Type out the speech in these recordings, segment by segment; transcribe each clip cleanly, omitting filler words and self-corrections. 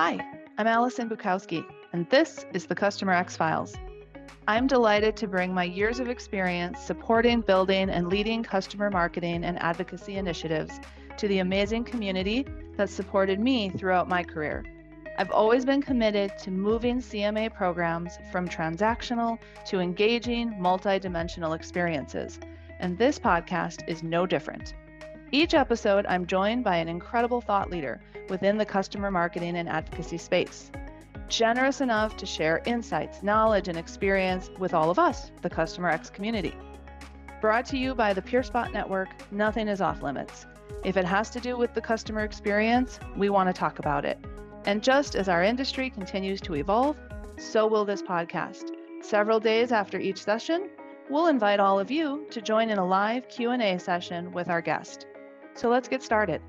Hi, I'm Allison Bukowski, and this is the CustomerX Files. I'm delighted to bring my years of experience supporting, building, and leading customer marketing and advocacy initiatives to the amazing community that supported me throughout my career. I've always been committed to moving CMA programs from transactional to engaging, multidimensional experiences, and this podcast is no different. Each episode, I'm joined by an incredible thought leader within the customer marketing and advocacy space, generous enough to share insights, knowledge, and experience with all of us, the CustomerX community. Brought to you by the PeerSpot Network, nothing is off limits. If it has to do with the customer experience, we want to talk about it. And just as our industry continues to evolve, so will this podcast. Several days after each session, we'll invite all of you to join in a live Q&A session with our guest. So let's get started.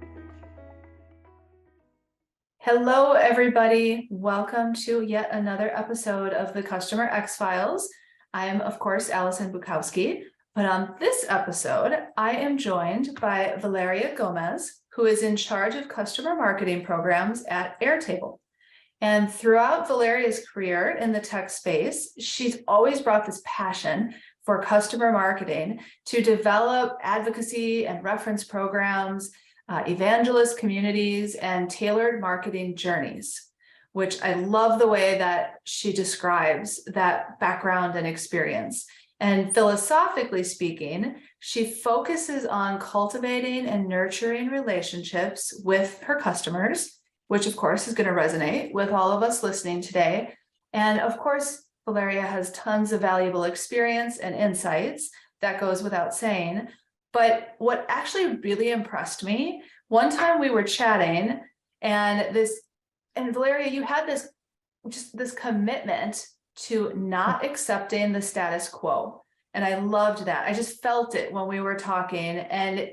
Hello, everybody. Welcome to yet another episode of the CustomerX Files. I am, of course, Allison Bukowski, but on this episode, I am joined by Valeria Gomez, who is in charge of customer marketing programs at Airtable. And throughout Valeria's career in the tech space, she's always brought this passion for customer marketing to develop advocacy and reference programs, evangelist communities, and tailored marketing journeys, which I love the way that she describes that background and experience. And philosophically speaking, she focuses on cultivating and nurturing relationships with her customers, which of course is going to resonate with all of us listening today. And of course, Valeria has tons of valuable experience and insights, that goes without saying. But what actually really impressed me, one time we were chatting and Valeria, you had this commitment to not accepting the status quo. And I loved that. I just felt it when we were talking, and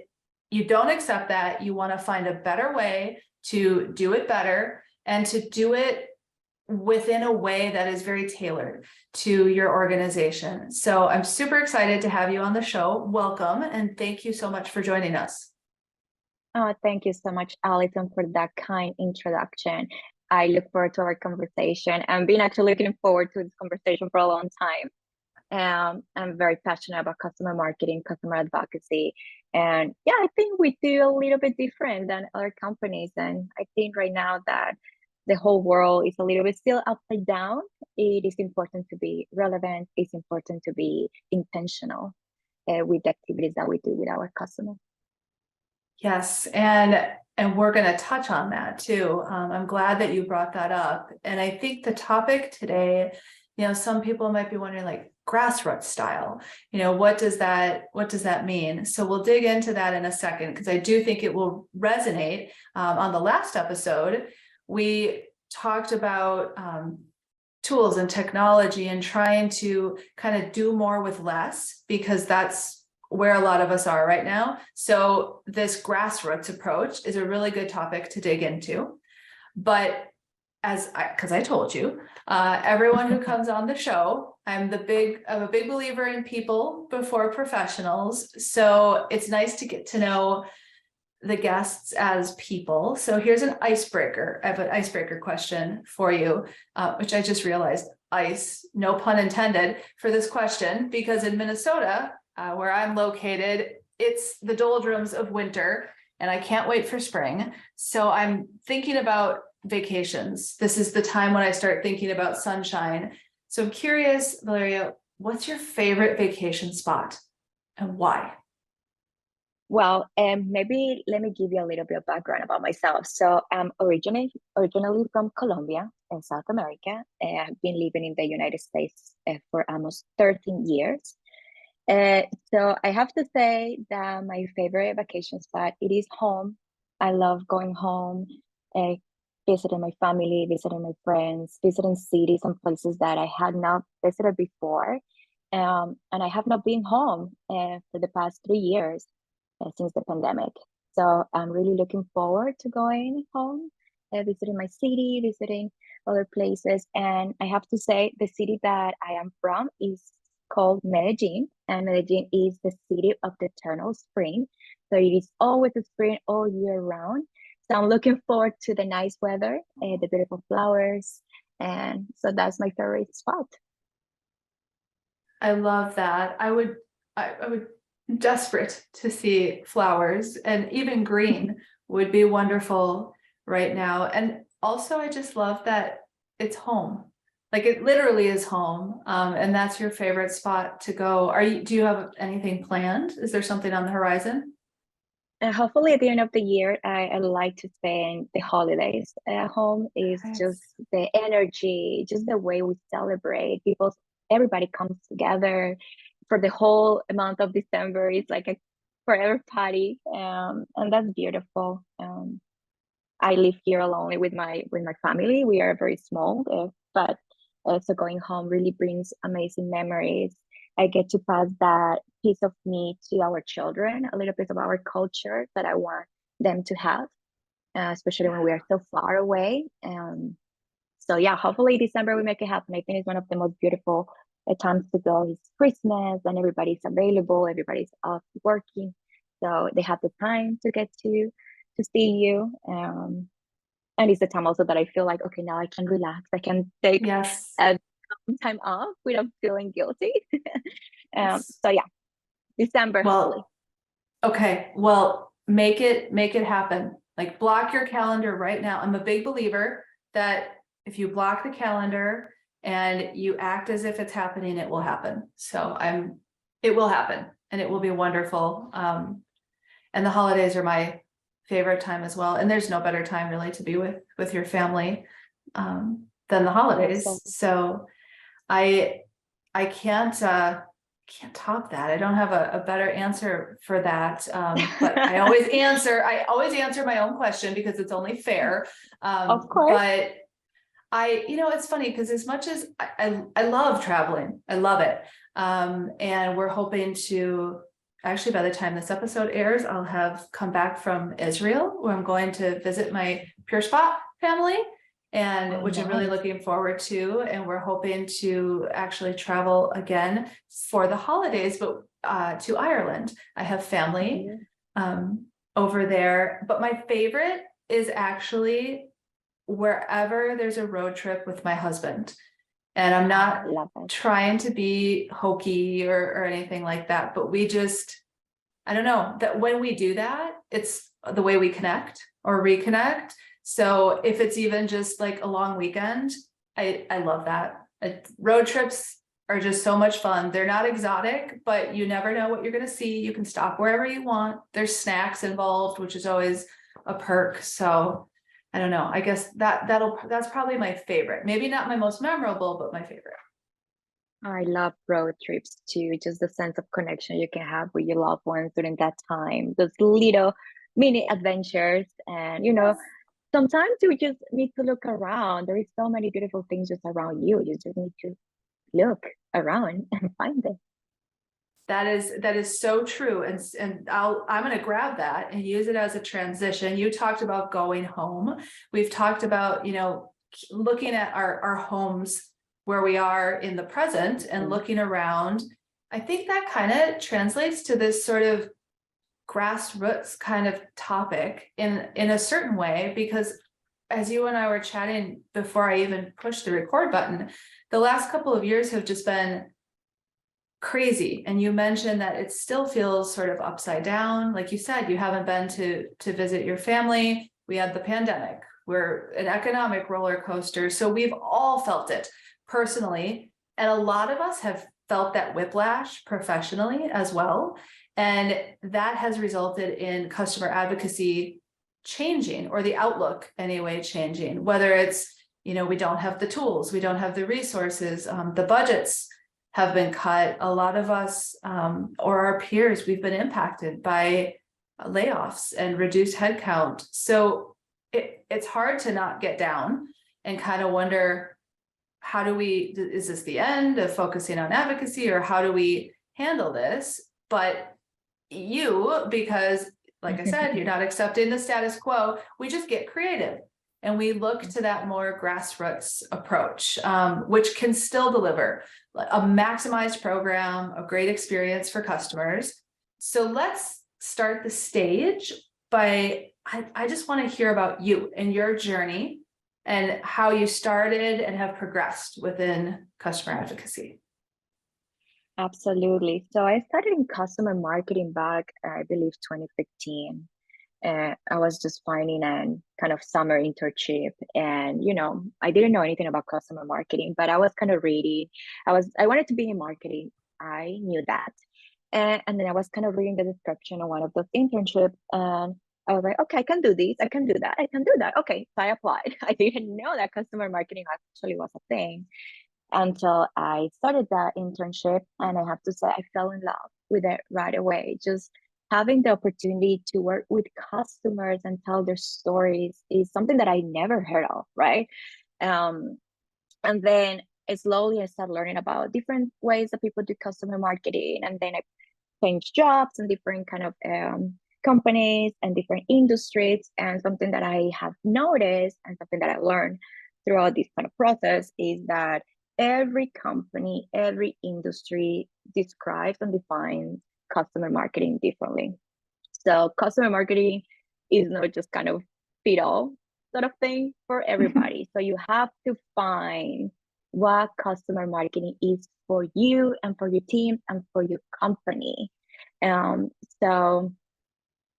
you don't accept that. You want to find a better way to do it better and to do it within a way that is very tailored to your organization. So I'm super excited to have you on the show. Welcome, and thank you so much for joining us. Oh, thank you so much, Allison, for that kind introduction. I look forward to our conversation and been actually looking forward to this conversation for a long time. I'm very passionate about customer marketing, customer advocacy. And yeah, I think we do a little bit different than other companies. And I think right now that the whole world is a little bit still upside down, it is important to be relevant. It's important to be intentional with the activities that we do with our customers. Yes, and we're going to touch on that too. I'm glad that you brought that up. And I think the topic today, some people might be wondering, like, grassroots style, what does that mean? So we'll dig into that in a second, because I do think it will resonate. On the last episode, we talked about tools and technology and trying to kind of do more with less, because that's where a lot of us are right now. So this grassroots approach is a really good topic to dig into. But because I told you, everyone who comes on the show, I'm a big believer in people before professionals. So it's nice to get to know the guests as people. So here's an icebreaker. I have an icebreaker question for you, which I just realized, ice, no pun intended, for this question, because in Minnesota, where I'm located, it's the doldrums of winter and I can't wait for spring. So I'm thinking about vacations. This is the time when I start thinking about sunshine. So I'm curious, Valeria, what's your favorite vacation spot and why? Well, maybe let me give you a little bit of background about myself. So I'm originally from Colombia in South America, and I've been living in the United States for almost 13 years. So I have to say that my favorite vacation spot, it is home. I love going home, visiting my family, visiting my friends, visiting cities and places that I had not visited before. And I have not been home for the past 3 years. Since the pandemic. So I'm really looking forward to going home, visiting my city, visiting other places. And I have to say, the city that I am from is called Medellin, and Medellin is the city of the eternal spring. So it is always a spring all year round. So I'm looking forward to the nice weather, the beautiful flowers. And so that's my favorite spot. I love that. I would desperate to see flowers, and even green would be wonderful right now. And also I just love that it's home. Like it literally is home. And that's your favorite spot to go. Do you have anything planned? Is there something on the horizon? And hopefully at the end of the year, I like to spend the holidays at home. Is just Nice. the energy, just the way we celebrate. Everybody comes together for the whole month of December. It's like a forever party, and that's beautiful. I live here alone with my family. We are very small, but so going home really brings amazing memories. I get to pass that piece of me to our children, a little bit of our culture that I want them to have, especially when we are so far away. So yeah, hopefully December we make it happen. I think it's one of the most beautiful times to go. It's Christmas and everybody's available, everybody's off working, so they have the time to get to see you. And it's the time also that I feel like, okay, now I can relax. I can take Yes. time off without feeling guilty. Yes. So yeah, December, hopefully. Well, okay, well, make it happen. Like block your calendar right now. I'm a big believer that if you block the calendar and you act as if it's happening, it will happen. So it will happen and it will be wonderful. And the holidays are my favorite time as well. And there's no better time really to be with your family than the holidays. Absolutely. So I I can't top that. I don't have a better answer for that. But I always answer my own question because it's only fair. Of course. But it's funny because as much as I love traveling, I love it. And we're hoping to actually, by the time this episode airs, I'll have come back from Israel, where I'm going to visit my Pure Spot family, and Oh, which I'm really nice. looking forward to. And we're hoping to actually travel again for the holidays, but to Ireland. I have family Yeah. over there, but my favorite is actually wherever there's a road trip with my husband. And I'm not Love it. trying to be hokey or anything like that, but I don't know, that when we do that, it's the way we connect or reconnect. So if it's even just like a long weekend, I love that. Road trips are just so much fun. They're not exotic, but you never know what you're going to see. You can stop wherever you want. There's snacks involved, which is always a perk. So I don't know. I guess that's probably my favorite. Maybe not my most memorable, but my favorite. I love road trips too. Just the sense of connection you can have with your loved ones during that time. Those little mini adventures. And Yes. sometimes you just need to look around. There is so many beautiful things just around you. You just need to look around and find them. That is so true. And I'm going to grab that and use it as a transition. You talked about going home. We've talked about, looking at our homes where we are in the present and Mhm. looking around. I think that kind of translates to this sort of grassroots kind of topic in a certain way, because as you and I were chatting before I even pushed the record button, the last couple of years have just been crazy. And you mentioned that it still feels sort of upside down. Like you said, you haven't been to visit your family. We had the pandemic. We're an economic roller coaster. So we've all felt it personally. And a lot of us have felt that whiplash professionally as well. And that has resulted in customer advocacy changing, or the outlook anyway changing, whether it's, we don't have the tools, we don't have the resources, the budgets have been cut. A lot of us or our peers, we've been impacted by layoffs and reduced headcount. So it's hard to not get down and kind of wonder, is this the end of focusing on advocacy, or how do we handle this? But because like I said, you're not accepting the status quo, we just get creative. And we look to that more grassroots approach, which can still deliver a maximized program, a great experience for customers. So let's start the stage by I just want to hear about you and your journey and how you started and have progressed within customer advocacy. Absolutely. So I started in customer marketing back, I believe, 2015. I was just finding a kind of summer internship, and I didn't know anything about customer marketing, but I was kind of reading. I wanted to be in marketing. I knew that, and then I was kind of reading the description of one of those internships, and I was like, okay, I can do this, I can do that, I can do that. Okay, so I applied. I didn't know that customer marketing actually was a thing until I started that internship. And I have to say, I fell in love with it right away. Just having the opportunity to work with customers and tell their stories is something that I never heard of, right? Um, and then slowly I started learning about different ways that people do customer marketing. And then I changed jobs and different kind of companies and different industries. And something that I have noticed and something that I learned throughout this kind of process is that every company, every industry describes and defines customer marketing differently. So customer marketing is not just kind of fit all sort of thing for everybody. So you have to find what customer marketing is for you and for your team and for your company. Um, so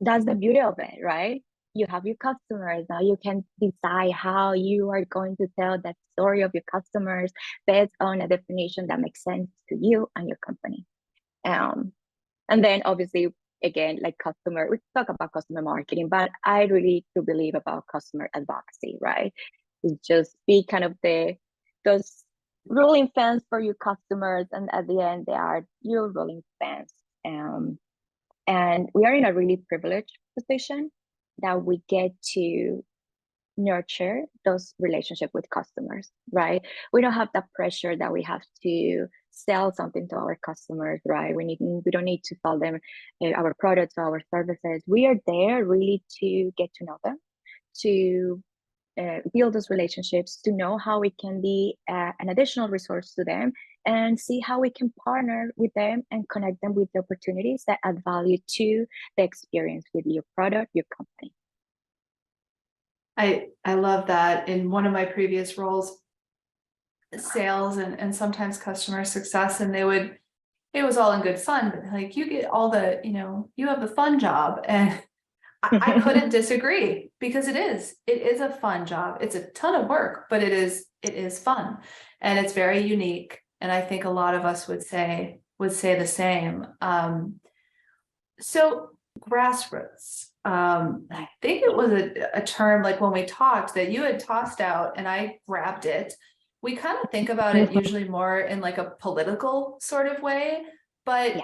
that's the beauty of it, right? You have your customers. Now you can decide how you are going to tell that story of your customers based on a definition that makes sense to you and your company. Um, and then obviously, again, like we talk about customer marketing, but I really do believe about customer advocacy, right? It's just be kind of those ruling fans for your customers, and at the end, they are your ruling fans. And we are in a really privileged position that we get to nurture those relationships with customers, right? We don't have that pressure that we have to sell something to our customers, right? We don't need to sell them our products or our services. We are there really to get to know them, to build those relationships, to know how we can be an additional resource to them, and see how we can partner with them and connect them with the opportunities that add value to the experience with your product, your company. I love that. In one of my previous roles, sales and sometimes customer success, and it was all in good fun, but like you get all the, you have the fun job. And I couldn't disagree, because it is a fun job. It's a ton of work, but it is fun, and it's very unique. And I think a lot of us would say the same. So Grassroots, I think it was a term, like when we talked, that you had tossed out and I grabbed it. We kind of think about it usually more in like a political sort of way, but Yeah.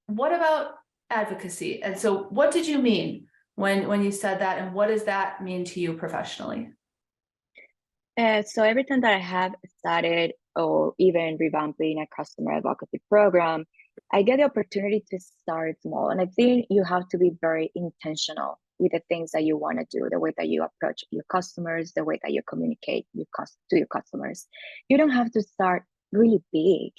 what about advocacy? And so what did you mean when you said that, and what does that mean to you professionally? So every time that I have started or even revamping a customer advocacy program, I get the opportunity to start small. And I think you have to be very intentional with the things that you want to do, the way that you approach your customers, the way that you communicate to your customers. You don't have to start really big.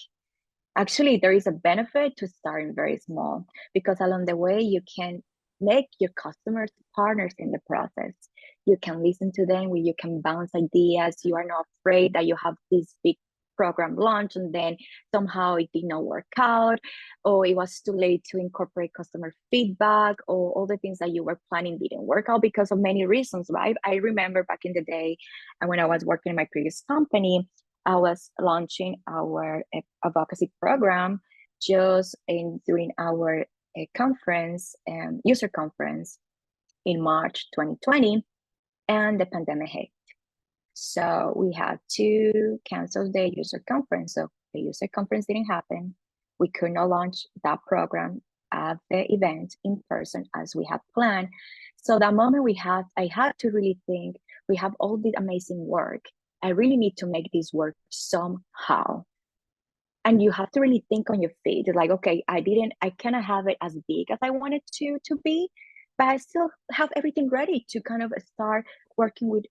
Actually, there is a benefit to starting very small, because along the way, you can make your customers partners in the process. You can listen to them, you can bounce ideas. You are not afraid that you have this big program launch and then somehow it did not work out, or it was too late to incorporate customer feedback, or all the things that you were planning didn't work out because of many reasons, right? I remember back in the day, and when I was working in my previous company, I was launching our advocacy program just during our conference, user conference in March 2020, and the pandemic hit. So we had to cancel the user conference. So the user conference didn't happen. We could not launch that program at the event in person as we had planned. So that moment I had to really think, we have all this amazing work. I really need to make this work somehow. And you have to really think on your feet. It's like, okay, I cannot have it as big as I wanted to be, but I still have everything ready to kind of start working with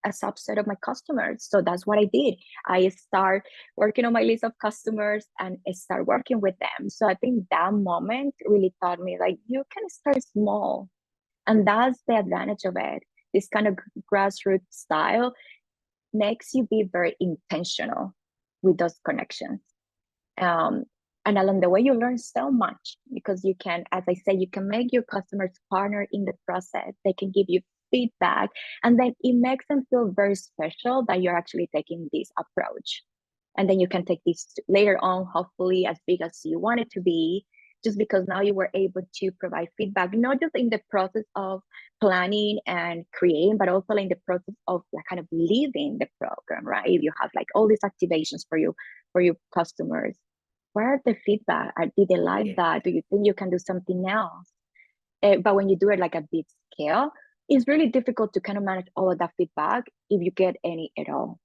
a subset of my customers. So that's what I did. I start working on my list of customers and I start working with them. So I think that moment really taught me, like, you can start small. And that's the advantage of it. This kind of grassroots style makes you be very intentional with those connections. Um, and along the way, you learn so much because you can, as I say, you can make your customers partner in the process. They can give you feedback, and then it makes them feel very special that you're actually taking this approach. And then you can take this later on, hopefully as big as you want it to be, just because now you were able to provide feedback, not just in the process of planning and creating, but also in the process of like kind of leading the program, right? You have like all these activations for your customers. Where are the feedback? Did they like that? Do you think you can do something else? But when you do it like a big scale, it's really difficult to kind of manage all of that feedback if you get any at all.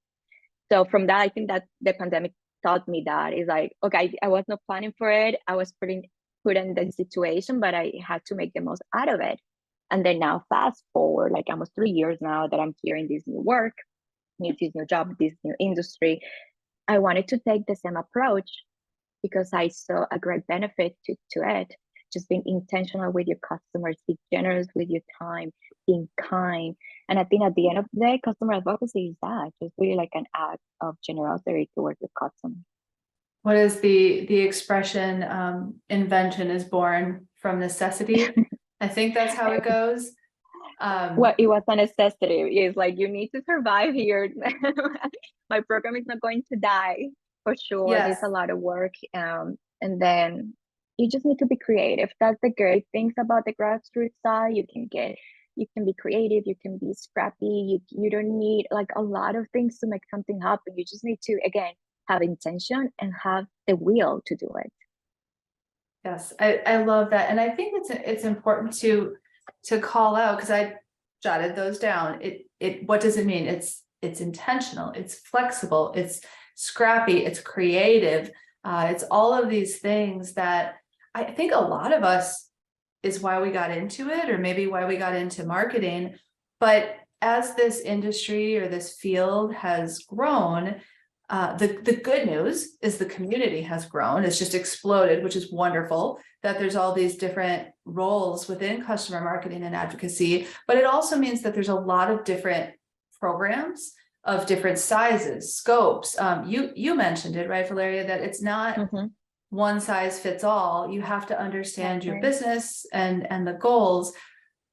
So from that, I think that the pandemic taught me that is like, okay, I was not planning for it. I was put in the situation, but I had to make the most out of it. And then now fast forward, like almost 3 years now that I'm here in this new work, this new job, this new industry, I wanted to take the same approach because I saw a great benefit to it. Just being intentional with your customers, be generous with your time, being kind. And I think at the end of the day, customer advocacy is that, just really like an act of generosity towards the customer. What is the expression, invention is born from necessity? I think that's how it goes. Well, it was a necessity. It's like you need to survive here. My program is not going to die for sure. Yes. There's a lot of work. And then you just need to be creative. That's the great things about the grassroots side. You can be creative, you can be scrappy, you don't need like a lot of things to make something happen. You just need to, again, have intention and have the will to do it. Yes, I love that. And I think it's important to call out, because I jotted those down. What does it mean? It's intentional, it's flexible, it's scrappy, it's creative. It's all of these things that I think a lot of us is why we got into it, or maybe why we got into marketing. But as this industry or this field has grown, the good news is the community has grown. It's just exploded, which is wonderful that there's all these different roles within customer marketing and advocacy. But it also means that there's a lot of different programs of different sizes, scopes. You mentioned it, right, Valeria, that it's not one size fits all. You have to understand your business and the goals.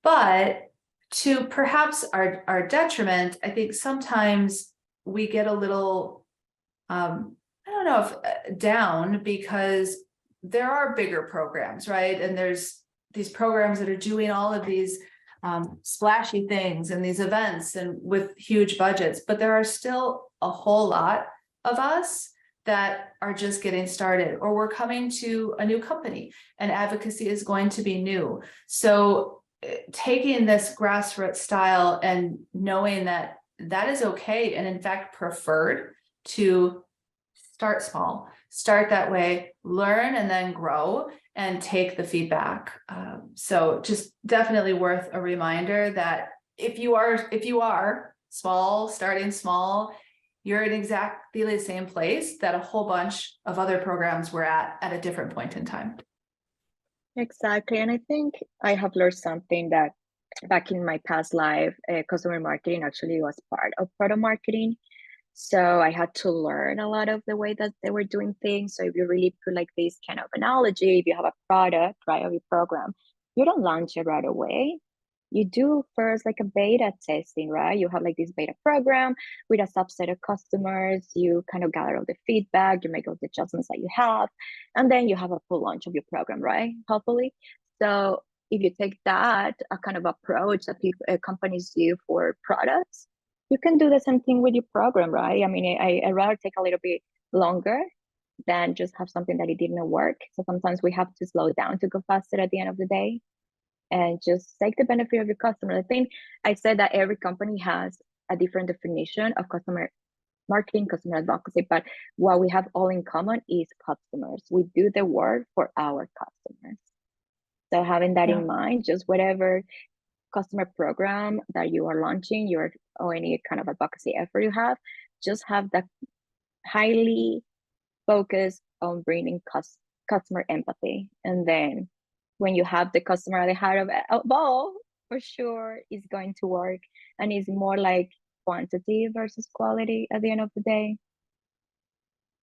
But to perhaps our detriment, I think sometimes we get a little I don't know if down, because there are bigger programs, right? And there's these programs that are doing all of these splashy things and these events and with huge budgets, but there are still a whole lot of us that are just getting started, or we're coming to a new company and advocacy is going to be new. So taking this grassroots style and knowing that that is okay, and in fact preferred, to start small, start that way, learn and then grow and take the feedback. So just definitely worth a reminder that if you are small, starting small, you're in exactly the same place that a whole bunch of other programs were at a different point in time. Exactly. And I think I have learned something that back in my past life, customer marketing actually was part of product marketing. So I had to learn a lot of the way that they were doing things. So if you really put like this kind of analogy, if you have a product, right, of your program, you don't launch it right away. You do first like a beta testing, right? You have like this beta program with a subset of customers. You kind of gather all the feedback, you make all the adjustments that you have, and then you have a full launch of your program, right? Hopefully. So if you take that a kind of approach that companies do for products, you can do the same thing with your program, right? I mean, I'd rather take a little bit longer than just have something that it didn't work. So sometimes we have to slow down to go faster at the end of the day and just take the benefit of your customer. I think I said that every company has a different definition of customer marketing, customer advocacy, but what we have all in common is customers. We do the work for our customers. So having that in mind, just whatever customer program that you are launching, or any kind of advocacy effort you have, just have that highly focused on bringing customer empathy. And then when you have the customer at the heart of it all, for sure is going to work, and it's more like quantity versus quality at the end of the day.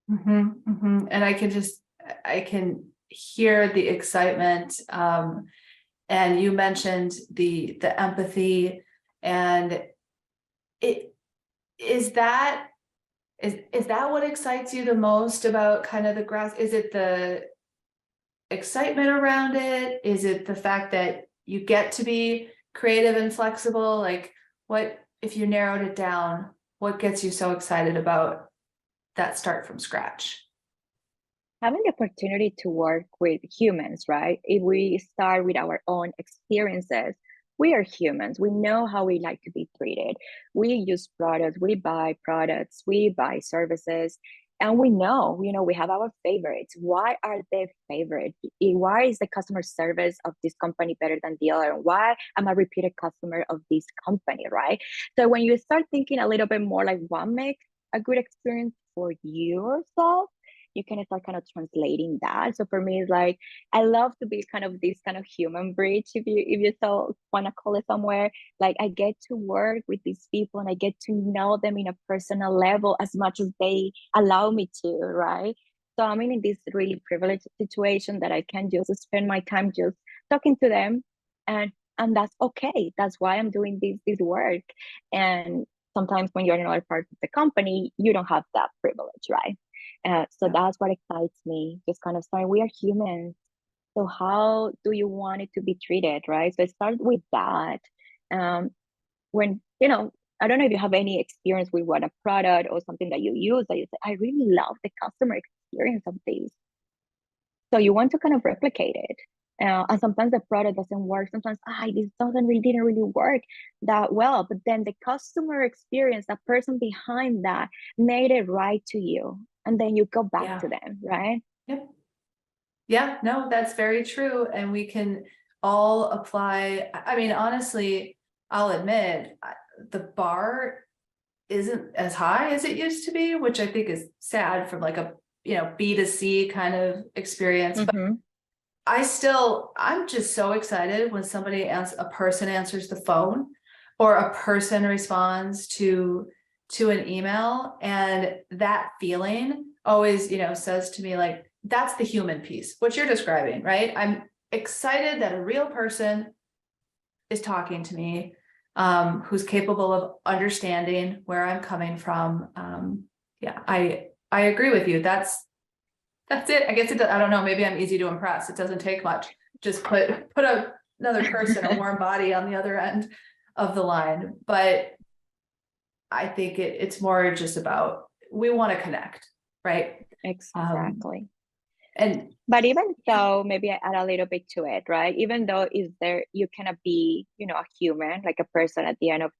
And I can hear the excitement. And you mentioned the empathy, and it is that what excites you the most about kind of the grass? Is it the excitement around it? Is it the fact that you get to be creative and flexible? Like, what, if you narrowed it down, what gets you so excited about that start from scratch? Having the opportunity to work with humans, right? If we start with our own experiences, we are humans. We know how we like to be treated. We use products, we buy products, we buy services, and we know, we have our favorites. Why are they favorite? Why is the customer service of this company better than the other? Why am I a repeated customer of this company, right? So when you start thinking a little bit more like what makes a good experience for yourself, you can start kind of translating that. So for me, it's like I love to be kind of this kind of human bridge, if you so want to call it somewhere. Like I get to work with these people and I get to know them in a personal level as much as they allow me to, right? So I'm in this really privileged situation that I can just spend my time just talking to them, and that's okay. That's why I'm doing this work. And sometimes when you're in another part of the company, you don't have that privilege, right? So that's what excites me. Just kind of saying we are humans. So how do you want it to be treated, right? So start with that. When I don't know if you have any experience with what a product or something that you use that you say, I really love the customer experience of this. So you want to kind of replicate it. And sometimes the product doesn't work. Sometimes, this didn't really work that well. But then the customer experience, that person behind that made it right to you. And then you go back to them, right? Yep. Yeah, no, that's very true. And we can all apply. I mean, honestly, I'll admit the bar isn't as high as it used to be, which I think is sad from like a, B2C kind of experience. But I'm just so excited when a person answers the phone, or a person responds to an email, and that feeling always, says to me, like, that's the human piece, what you're describing, right? I'm excited that a real person is talking to me, who's capable of understanding where I'm coming from. Yeah, I agree with you. That's it. I guess I don't know. Maybe I'm easy to impress. It doesn't take much. Just put another person, a warm body on the other end of the line. But I think it's more just about, we want to connect, right? Exactly. But even though, maybe I add a little bit to it, right? Even though you cannot be, a human, like a person at the end of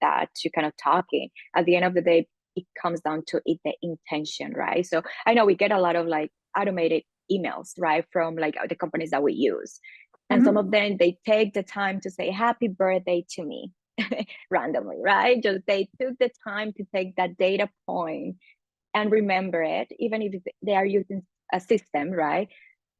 that, you kind of talking. At the end of the day, it comes down to the intention, right? So I know we get a lot of like automated emails, right, from like the companies that we use. And some of them, they take the time to say happy birthday to me randomly, right? Just they took the time to take that data point and remember it, even if they are using a system, right?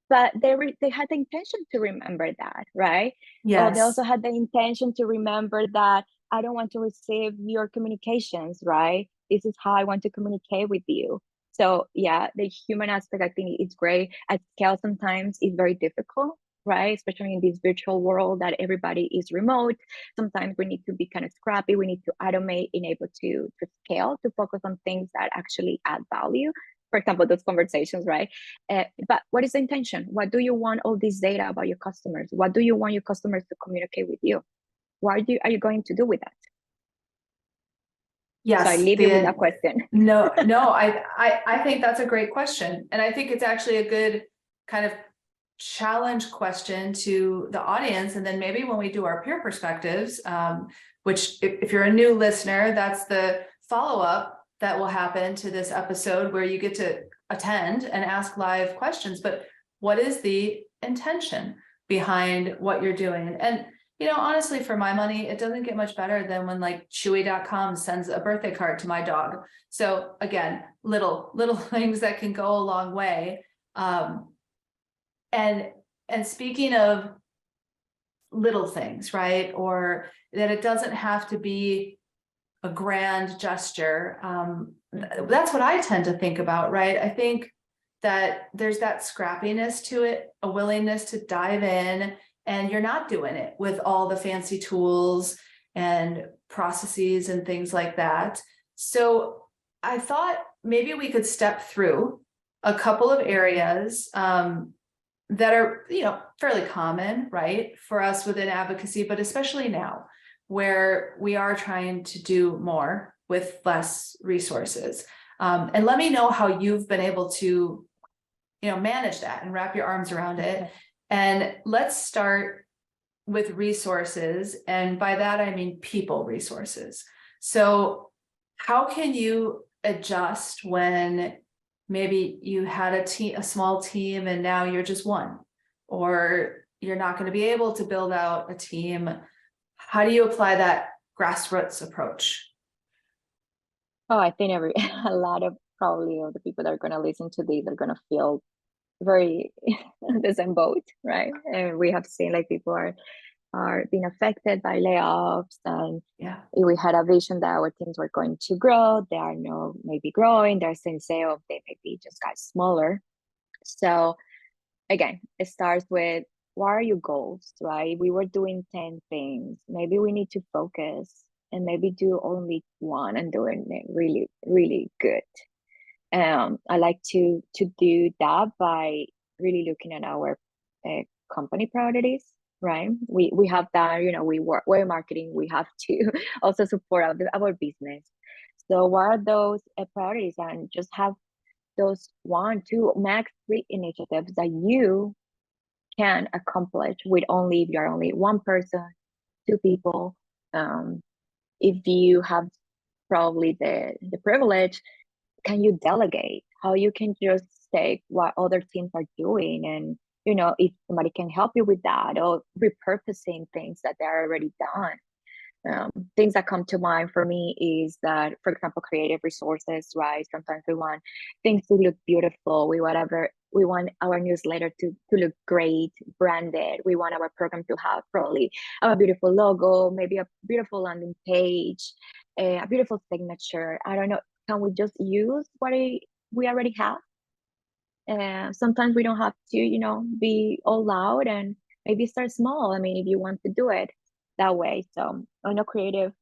But they had the intention to remember that, right? yes. Or they also had the intention to remember that I don't want to receive your communications, right? This is how I want to communicate with you. So yeah, the human aspect, I think it's great. At scale, sometimes it's very difficult, right? Especially in this virtual world that everybody is remote. Sometimes we need to be kind of scrappy. We need to automate, enable to scale, to focus on things that actually add value. For example, those conversations, right? But what is the intention? What do you want all this data about your customers? What do you want your customers to communicate with you? What are you going to do with that? Yes. So I leave you with that question. No, I think that's a great question. And I think it's actually a good kind of challenge question to the audience. And then maybe when we do our peer perspectives, which if you're a new listener, that's the follow-up that will happen to this episode, where you get to attend and ask live questions. But what is the intention behind what you're doing? And honestly, for my money, it doesn't get much better than when like Chewy.com sends a birthday card to my dog. So again, little things that can go a long way. And speaking of little things, right? Or that it doesn't have to be a grand gesture. That's what I tend to think about, right? I think that there's that scrappiness to it, a willingness to dive in, and you're not doing it with all the fancy tools and processes and things like that. So I thought maybe we could step through a couple of areas that are, fairly common, right, for us within advocacy, but especially now where we are trying to do more with less resources. And let me know how you've been able to, manage that and wrap your arms around it. And let's start with resources. And by that, I mean people resources. So how can you adjust when maybe you had a small team and now you're just one, or you're not going to be able to build out a team? How do you apply that grassroots approach? Oh, I think a lot of probably of the people that are going to listen to this are going to feel very the same boat, right? And we have seen like people are being affected by layoffs, and we had a vision that our teams were going to grow. They are no maybe growing. They're saying sales, they maybe just got smaller. So again, it starts with what are your goals, right? We were doing 10 things. Maybe we need to focus and maybe do only one and doing it really, really good. I like to do that by really looking at our company priorities, right? We have that, we're marketing, we have to also support our business. So what are those priorities, and just have those 1, 2, max 3 initiatives that you can accomplish with only if you're only one person, 2 people. If you have probably the privilege, can you delegate? How you can just take what other teams are doing, and if somebody can help you with that, or repurposing things that they're already done. Things that come to mind for me is that, for example, creative resources, right? Sometimes we want things to look beautiful. We want our newsletter to look great, branded. We want our program to have probably a beautiful logo, maybe a beautiful landing page, a beautiful signature. I don't know. Can we just use what we already have? Sometimes we don't have to, be all loud, and maybe start small. I mean, if you want to do it that way. So I know creative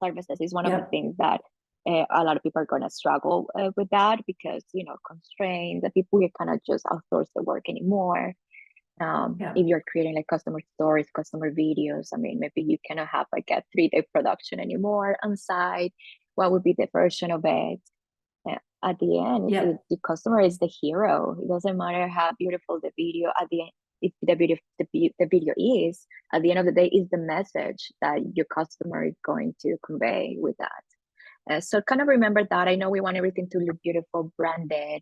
services is one of the things that a lot of people are going to struggle with that, because, constraints, that people cannot just outsource the work anymore. If you're creating like customer stories, customer videos, I mean, maybe you cannot have like a 3-day production anymore on site. What would be the version of it? At the end, the customer is the hero. It doesn't matter how beautiful the video at the end. If the video is, at the end of the day, is the message that your customer is going to convey with that. So kind of remember that. I know we want everything to look beautiful, branded,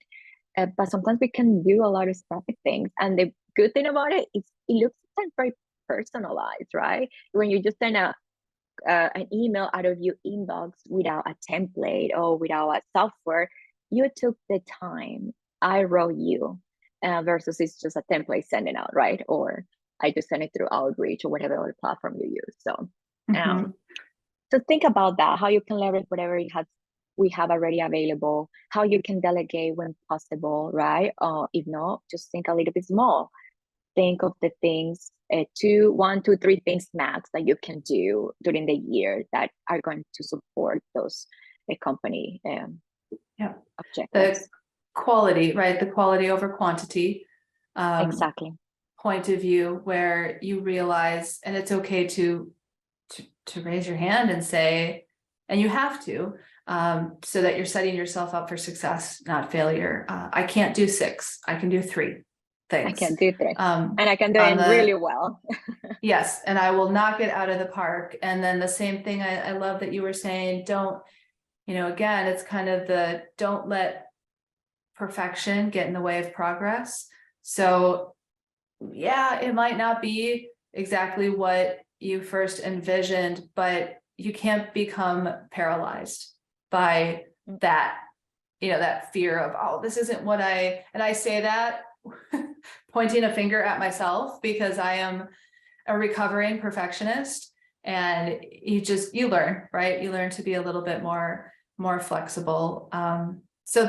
but sometimes we can do a lot of specific things. And the good thing about it is it looks very personalized, right? When you just send an email out of your inbox without a template or without a software, you took the time. I wrote you. Versus it's just a template sending out, right? Or I just send it through Outreach or whatever other platform you use. So, so think about that, how you can leverage whatever we have already available, how you can delegate when possible, right? If not, just think a little bit small. Think of the things, 1, 2, 3 things max that you can do during the year that are going to support those company objectives. Quality, right? The quality over quantity. Exactly. Point of view where you realize, and it's okay to raise your hand and say, and you have to, so that you're setting yourself up for success, not failure. I can't do 6. I can do 3 things. I can do 3, and I can do it really well. Yes, and I will knock it out of the park. And then the same thing, I love that you were saying, don't, again, it's kind of don't let perfection get in the way of progress. So it might not be exactly what you first envisioned, but you can't become paralyzed by that, that fear of, oh, this isn't what and I say that pointing a finger at myself, because I am a recovering perfectionist, and you learn, right? You learn to be a little bit more flexible. So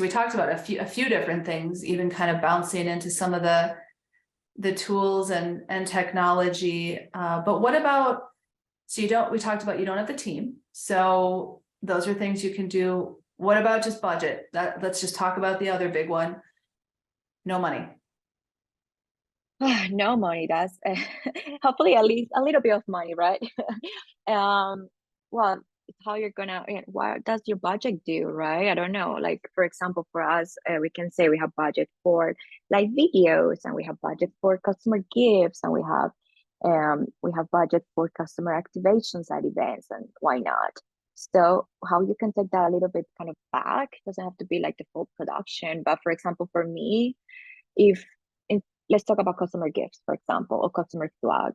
we talked about a few different things, even kind of bouncing into some of the tools and technology. But what about, we talked about you don't have the team. So those are things you can do. What about just budget? Let's just talk about the other big one. No money. No money, that's hopefully at least a little bit of money, right? Well, it's how you're gonna, what does your budget do, right? I don't know. Like, for example, for us, we can say we have budget for like videos, and we have budget for customer gifts, and we have budget for customer activations at events, and why not? So how you can take that a little bit kind of back, doesn't have to be like the full production, but for example, for me, if let's talk about customer gifts, for example, or customer swag.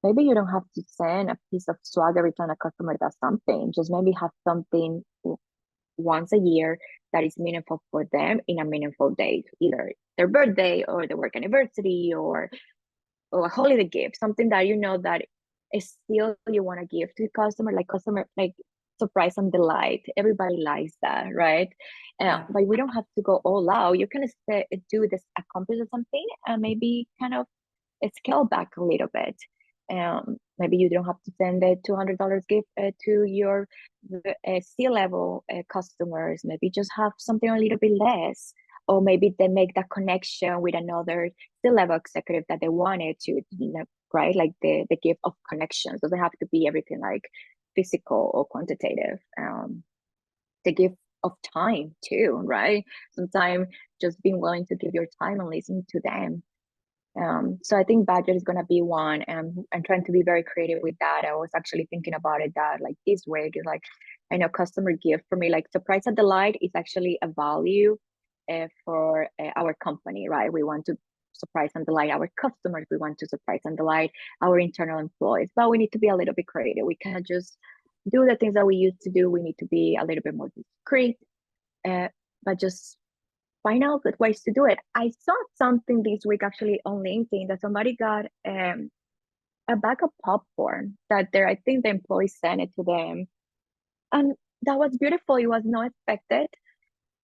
Maybe you don't have to send a piece of swag every time a customer does something. Just maybe have something once a year that is meaningful for them in a meaningful day, either their birthday or their work anniversary, or a holiday gift, something that you know that is still you want to give to the customer, like surprise and delight. Everybody likes that, right? But we don't have to go all out. You can do this, accomplish something, and maybe kind of scale back a little bit. Maybe you don't have to send a $200 gift to your C-level customers. Maybe just have something a little bit less, or maybe they make that connection with another C-level executive that they wanted to, right? Like the gift of connections doesn't have to be everything like physical or quantitative. The gift of time too, right? Sometimes just being willing to give your time and listen to them. So I think budget is going to be one, and I'm trying to be very creative with that. I was actually thinking about it that like this week is like, I know customer gift for me, like surprise and delight is actually a value for our company, right? We want to surprise and delight our customers. We want to surprise and delight our internal employees, but we need to be a little bit creative. We cannot just do the things that we used to do. We need to be a little bit more discreet, but just find out good ways to do it. I saw something this week actually on LinkedIn that somebody got a bag of popcorn that I think the employee sent it to them. And that was beautiful. It was not expected.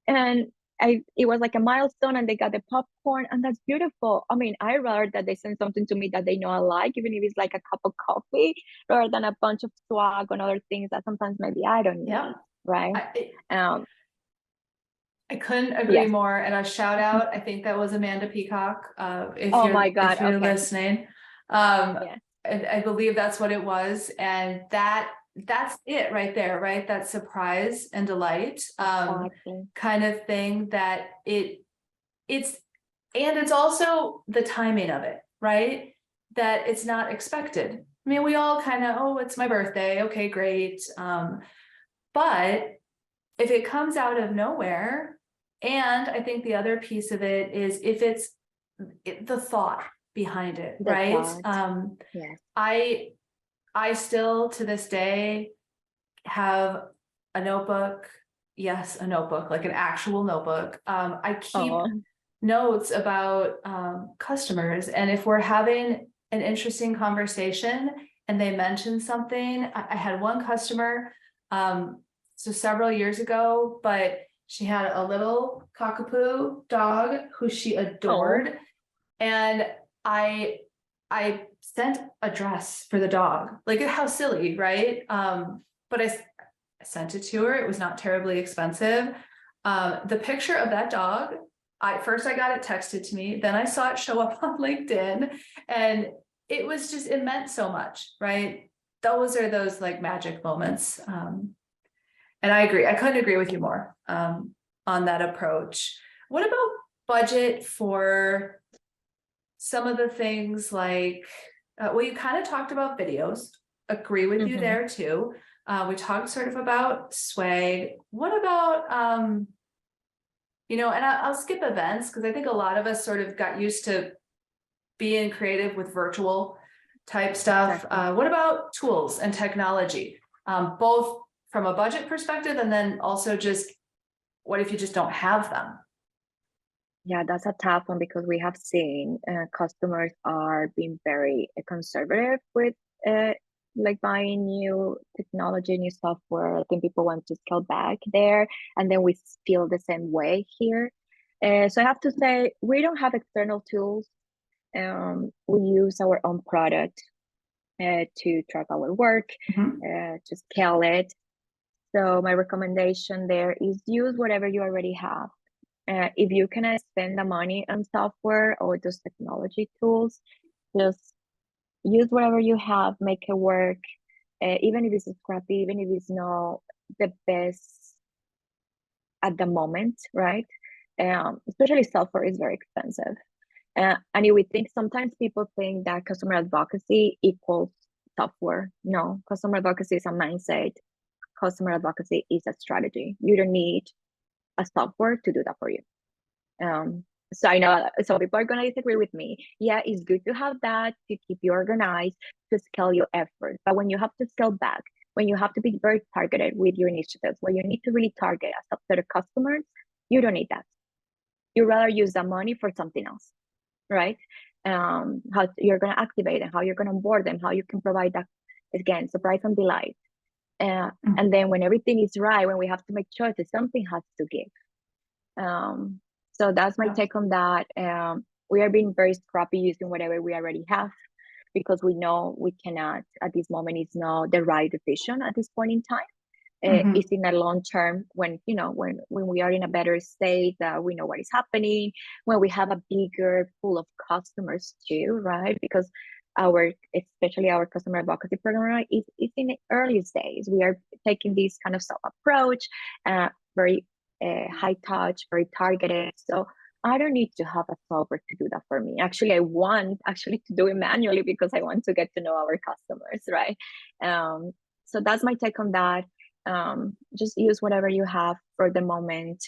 And it was like a milestone, and they got the popcorn, and that's beautiful. I mean, I rather that they send something to me that they know I like, even if it's like a cup of coffee, rather than a bunch of swag and other things that sometimes maybe I don't need, right? I couldn't agree more. And a shout out, I think that was Amanda Peacock. If you're listening, I believe that's what it was. And that's it right there, right? That surprise and delight kind of thing that it's also the timing of it, right? That it's not expected. I mean, we all kind of, oh, it's my birthday. Okay, great. But if it comes out of nowhere, and I think the other piece of it is if it's the thought behind it, right? I still to this day have a notebook. Yes, a notebook, like an actual notebook. I keep notes about customers, and if we're having an interesting conversation and they mention something, I had one customer so several years ago, but she had a little cockapoo dog who she adored. And I sent a dress for the dog. Like, how silly, right? But I sent it to her. It was not terribly expensive. The picture of that dog, I got it texted to me, then I saw it show up on LinkedIn, and it was just, it meant so much, right? Those are those like magic moments. And I agree. I couldn't agree with you more on that approach. What about budget for some of the things like, you kind of talked about videos. Agree with you there too. We talked sort of about swag. What about, and I'll skip events because I think a lot of us sort of got used to being creative with virtual type stuff. What about tools and technology? Both from a budget perspective, and then also just what if you just don't have them? Yeah, that's a tough one because we have seen customers are being very conservative with uh, like buying new technology, new software. I think people want to scale back there, and then we feel the same way here. So I have to say, we don't have external tools. We use our own product to track our work, Mhm. to scale it. So my recommendation there is use whatever you already have. If you can spend the money on software or those technology tools, just use whatever you have, make it work. Even if it's scrappy, even if it's not the best at the moment, right? Especially software is very expensive. And we think sometimes people think that customer advocacy equals software. No, customer advocacy is a mindset. Customer advocacy is a strategy. You don't need a software to do that for you. Um, so I know some people are gonna disagree with me. Yeah, it's good to have that to keep you organized, to scale your effort. But when you have to scale back, when you have to be very targeted with your initiatives, where you need to really target a subset of customers, you don't need that. You rather use that money for something else, right? How you're gonna activate them, how you're gonna onboard them, how you can provide that again, surprise and delight. And then when everything is right, when we have to make choices, something has to give. So that's my Yeah. take on that. We are being very scrappy using whatever we already have because we know we cannot at this moment. It's not the right decision at this point in time. Mhm. It's in the long term when when we are in a better state, we know what is happening, when we have a bigger pool of customers too, right? Because our especially our customer advocacy program right, is in the earliest days. We are taking this kind of self approach, very high touch, very targeted. So I don't need to have a software to do that for me. Actually, I want actually to do it manually because I want to get to know our customers, right? So that's my take on that. Just use whatever you have for the moment.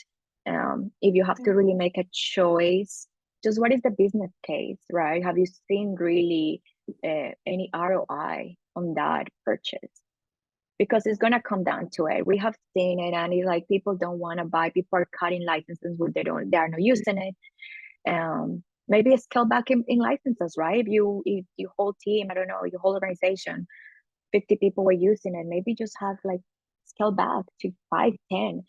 If you have to really make a choice, just what is the business case, right? Have you seen really any ROI on that purchase? Because it's gonna come down to it. We have seen it, and it's like people don't want to buy. People are cutting licenses when they are not using it. Maybe a scale back in licenses, right? If your whole team, I don't know, your whole organization 50 people were using it, maybe just have like scale back to 5, 10,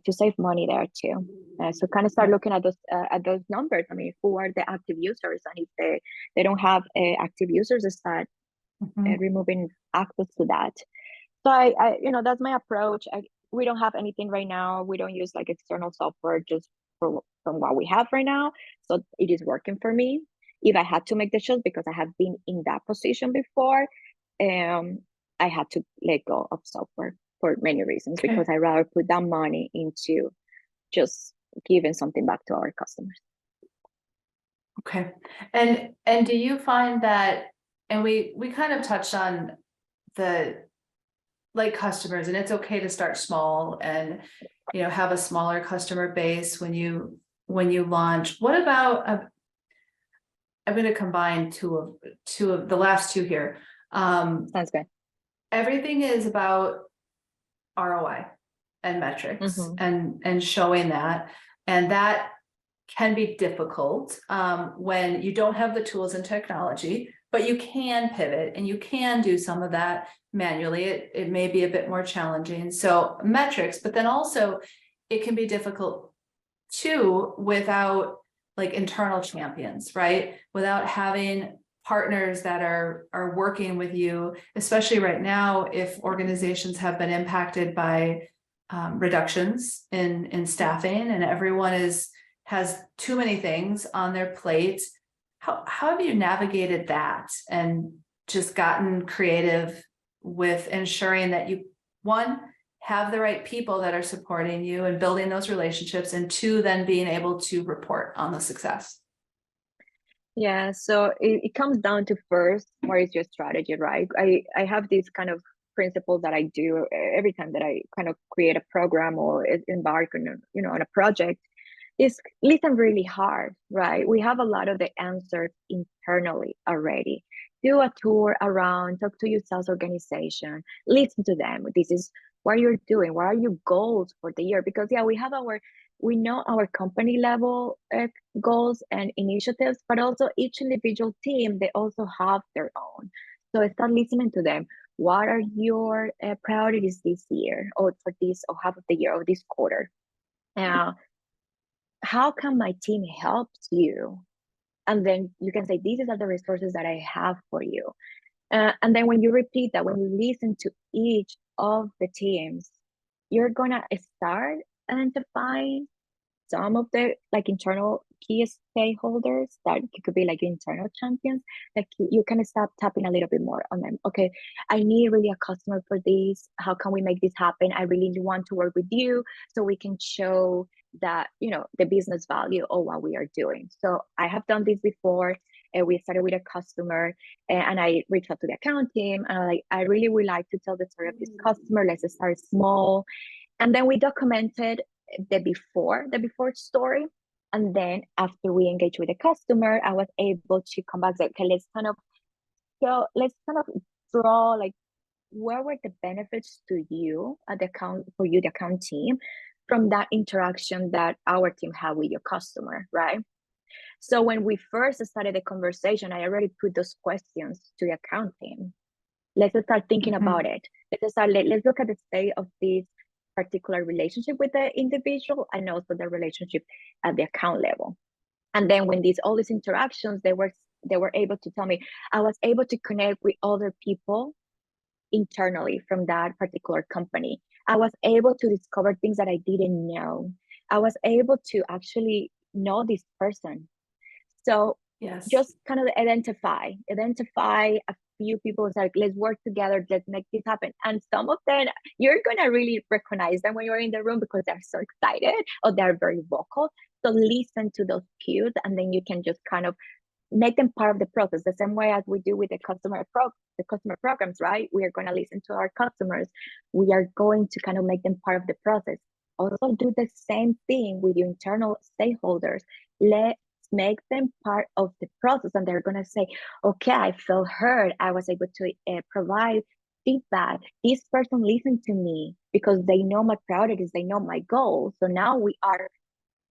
to save money there too. So kind of start Yeah. looking at those numbers. I mean, who are the active users? And if they don't have active users, start Mhm. removing access to that. So that's my approach. We don't have anything right now. We don't use like external software just from what we have right now. So it is working for me. If I had to make the choice because I have been in that position before, um, I had to let go of software for many reasons because Okay. I rather put that money into just giving something back to our customers. Okay. And do you find that, and we kind of touched on the like customers, and it's okay to start small and have a smaller customer base when you launch. What about I'm going to combine two of the last two here. Sounds good. Everything is about ROI and metrics Mm-hmm. and showing that, and that can be difficult when you don't have the tools and technology, but you can pivot and you can do some of that manually. It may be a bit more challenging. So metrics, but then also it can be difficult too without like internal champions, right? Without having partners that are working with you, especially right now, if organizations have been impacted by reductions in staffing and everyone has too many things on their plate. How have you navigated that and just gotten creative with ensuring that you, one, have the right people that are supporting you and building those relationships, and two, then being able to report on the success? Yeah, so it comes down to first, what is your strategy, right? I have these kind of principles that I do every time that I kind of create a program or embark on on a project. Is listen really hard, right? We have a lot of the answers internally already. Do a tour around, talk to your sales organization, listen to them. This is what you're doing. What are your goals for the year? Because yeah, we have our we know our company level goals and initiatives, but also each individual team, they also have their own. So I start listening to them. What are your priorities this year, or for this, or half of the year, or this quarter? How can my team help you? And then you can say, these are the resources that I have for you. And then when you repeat that, when you listen to each of the teams, you're gonna start identifying some of the like internal key stakeholders that could be like internal champions. Like you can start tapping a little bit more on them. Okay, I need really a customer for this. How can we make this happen? I really want to work with you so we can show that, you know, the business value of what we are doing. So I have done this before. We started with a customer, and I reached out to the account team, and I really would like to tell the story of this customer. Let's start small. And then we documented the before story. And then after we engage with the customer, I was able to come back and say, okay, let's kind of draw like, where were the benefits to you at the account, for you, the account team, from that interaction that our team had with your customer, right? So when we first started the conversation, I already put those questions to the account team. Let's start thinking about it. Let's look at the state of this particular relationship with the individual, and also the relationship at the account level. And then when all these interactions, they were able to tell me, I was able to connect with other people internally from that particular company. I was able to discover things that I didn't know. I was able to actually know this person. So Yes. just kind of identify a few people, like, let's work together, let's make this happen. And some of them, you're gonna really recognize them when you're in the room because they're so excited or they're very vocal. So listen to those cues, and then you can just kind of make them part of the process, the same way as we do with the customer programs, right? We are going to listen to our customers. We are going to kind of make them part of the process. Also do the same thing with your internal stakeholders. Let's make them part of the process, and they're going to say, okay, I felt heard. I was able to provide feedback. This person listened to me because they know my priorities, they know my goals. So now we are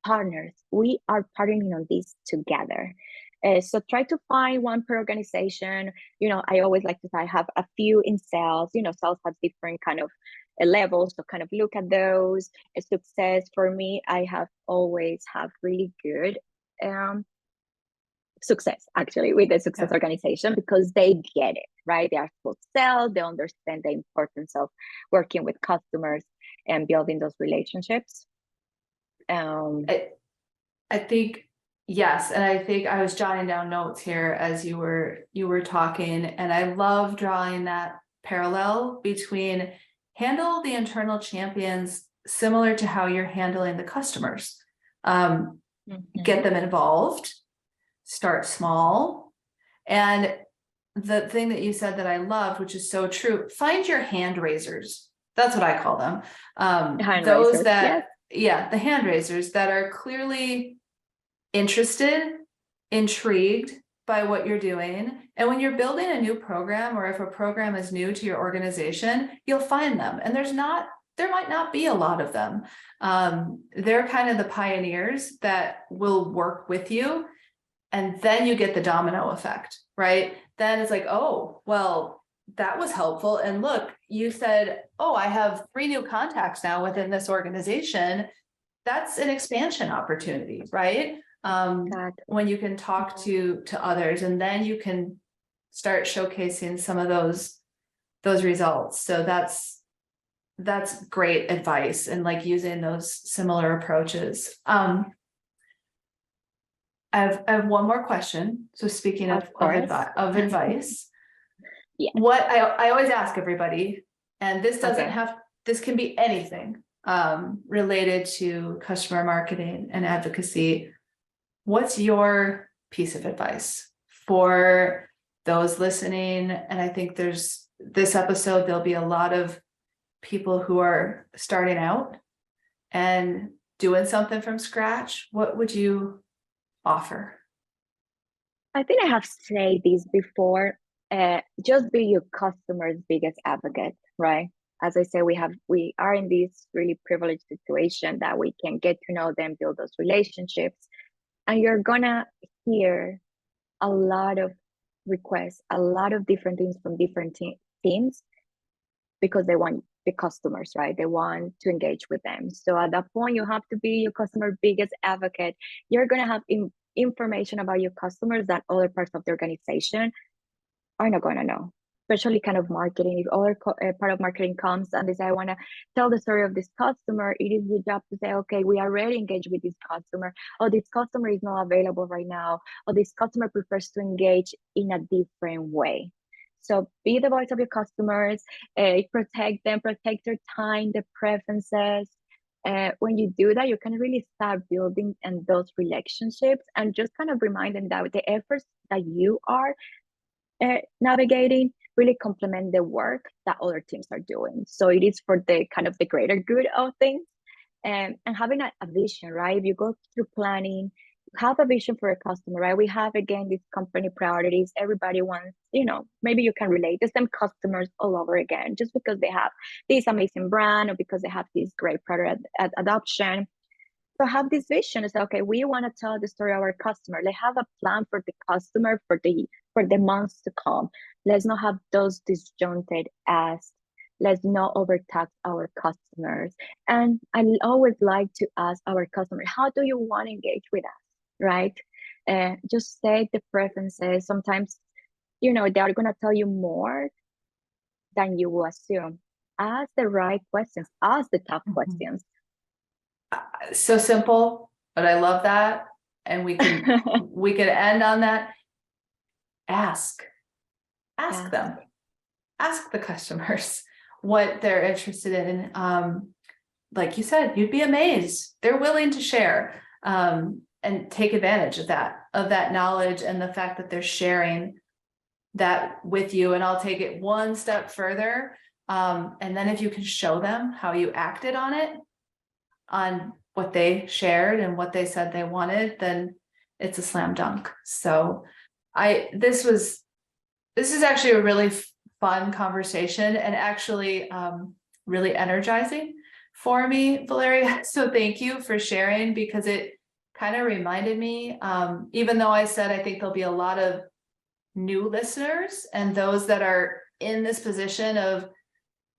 partners. We are partnering on this together. So try to find one per organization. You know, I always like to say I have a few in sales. You know, sales has different kind of levels. So kind of look at those. Success for me, I have always have really good success actually with the success organization, because they get it, right? They are full sell. They understand the importance of working with customers and building those relationships. I think yes, and I think I was jotting down notes here as you were talking, and I love drawing that parallel between handle the internal champions similar to how you're handling the customers. Get them involved, start small, and the thing that you said that I loved, which is so true, find your hand raisers. That's what I call them. Those raisers, that, yeah, the hand raisers that are clearly interested, intrigued by what you're doing. And when you're building a new program, or if a program is new to your organization, you'll find them. And there might not be a lot of them. They're kind of the pioneers that will work with you. And then you get the domino effect, right? Then it's like, oh, well, that was helpful. And look, you said, oh, I have 3 new contacts now within this organization. That's an expansion opportunity, right? When you can talk to others, and then you can start showcasing some of those results. So that's great advice, and like using those similar approaches. I have one more question. So speaking of advice, yeah. What I always ask everybody, and this doesn't this can be anything related to customer marketing and advocacy. What's your piece of advice for those listening? And I think this episode, there'll be a lot of people who are starting out and doing something from scratch. What would you offer? I think I have said this before. Just be your customer's biggest advocate, right? as I say, we are in this really privileged situation that we can get to know them, build those relationships, and you're gonna hear a lot of requests, a lot of different things from different teams, because they want the customers, right? They want to engage with them. So at that point, you have to be your customer biggest advocate. You're gonna have information about your customers that other parts of the organization are not going to know, especially kind of marketing. If other part of marketing comes and they say, I want to tell the story of this customer, it is your job to say, okay, we already engaged with this customer, or this customer is not available right now, or this customer prefers to engage in a different way. So be the voice of your customers, protect them, protect their time, their preferences. When you do that, you can really start building and those relationships, and just kind of remind them that the efforts that you are navigating really complement the work that other teams are doing. So it is for the kind of the greater good of things, and having a vision, right? If you go through planning, have a vision for a customer, right? We have, again, these company priorities. Everybody wants, maybe you can relate to some customers all over again, just because they have this amazing brand or because they have this great product adoption. So have this vision and say, okay, we want to tell the story of our customer. Let's have a plan for the customer for the months to come. Let's not have those disjointed asks. Let's not overtax our customers. And I always like to ask our customers, how do you want to engage with us, right? Just say the preferences. Sometimes, they are going to tell you more than you will assume. Ask the right questions. Ask the tough questions. So simple, but I love that. And we could end on that. Ask them, ask the customers what they're interested in. Like you said, you'd be amazed. They're willing to share, and take advantage of that knowledge and the fact that they're sharing that with you. And I'll take it one step further. And then if you can show them how you acted on it, on what they shared and what they said they wanted, then it's a slam dunk. So this is actually a really fun conversation, and actually really energizing for me, Valeria. So thank you for sharing, because it kind of reminded me, even though I said I think there'll be a lot of new listeners and those that are in this position of,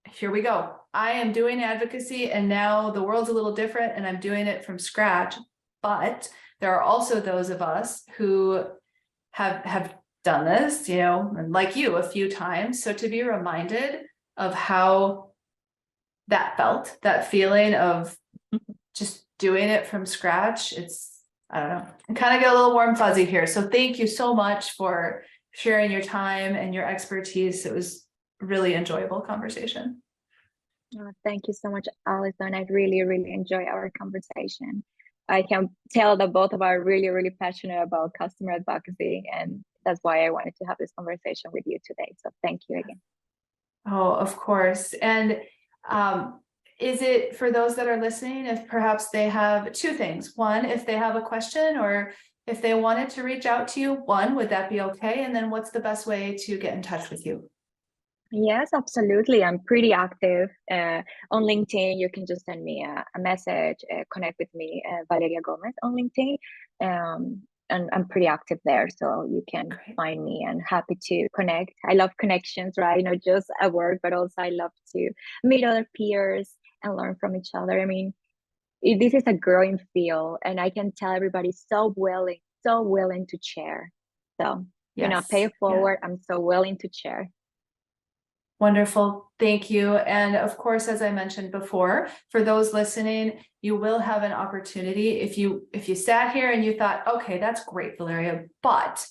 here we go, I am doing advocacy and now the world's a little different and I'm doing it from scratch. But there are also those of us who have done this, and like you, a few times. So to be reminded of how that felt, that feeling of just doing it from scratch, I don't know, I kind of get a little warm fuzzy here. So thank you so much for sharing your time and your expertise. It was a really enjoyable conversation. Oh, thank you so much, Allison. I really, really enjoy our conversation. I can tell that both of us are really, really passionate about customer advocacy, and that's why I wanted to have this conversation with you today. So thank you again. Oh, of course. And is it, for those that are listening, if perhaps they have two things? One, if they have a question, or if they wanted to reach out to you, one, would that be okay? And then what's the best way to get in touch with you? Yes, absolutely. I'm pretty active on LinkedIn. You can just send me a message, connect with me, Valeria Gomez on LinkedIn. And I'm pretty active there, so you can find me, and happy to connect. I love connections, right? Not just at work, but also I love to meet other peers and learn from each other. I mean, this is a growing field, and I can tell everybody's so willing to share. So, pay it forward. Yeah. I'm so willing to share. Wonderful. Thank you. And of course, as I mentioned before, for those listening, you will have an opportunity. If you sat here and you thought, okay, that's great, Valeria, but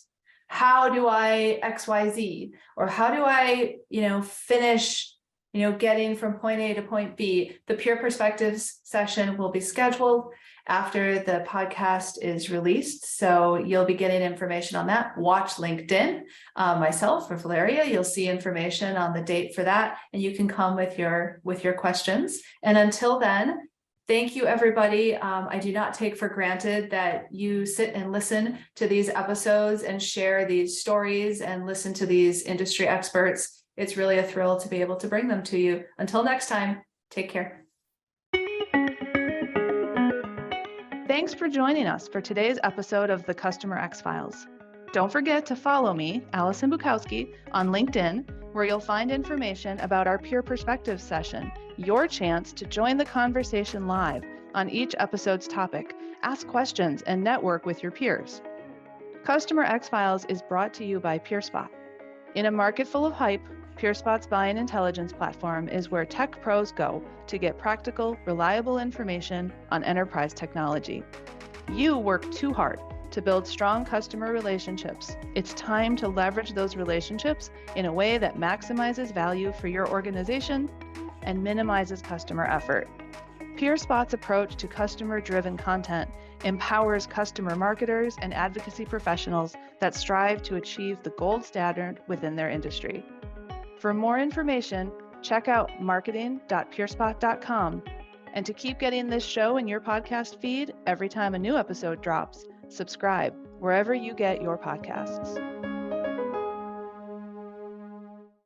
how do I XYZ? Or how do I, finish, getting from point A to point B? The Peer Perspectives session will be scheduled after the podcast is released. So you'll be getting information on that. Watch LinkedIn, myself or Valeria, you'll see information on the date for that, and you can come with your questions. And until then, thank you, everybody. I do not take for granted that you sit and listen to these episodes and share these stories and listen to these industry experts. It's really a thrill to be able to bring them to you. Until next time, take care. Thanks for joining us for today's episode of the CustomerX Files. Don't forget to follow me, Allison Bukowski, on LinkedIn, where you'll find information about our Peer Perspectives session, your chance to join the conversation live on each episode's topic, ask questions, and network with your peers. CustomerX Files is brought to you by PeerSpot. In a market full of hype, PeerSpot's buying intelligence platform is where tech pros go to get practical, reliable information on enterprise technology. You work too hard to build strong customer relationships. It's time to leverage those relationships in a way that maximizes value for your organization and minimizes customer effort. PeerSpot's approach to customer-driven content empowers customer marketers and advocacy professionals that strive to achieve the gold standard within their industry. For more information, check out marketing.peerspot.com. And to keep getting this show in your podcast feed every time a new episode drops, subscribe wherever you get your podcasts.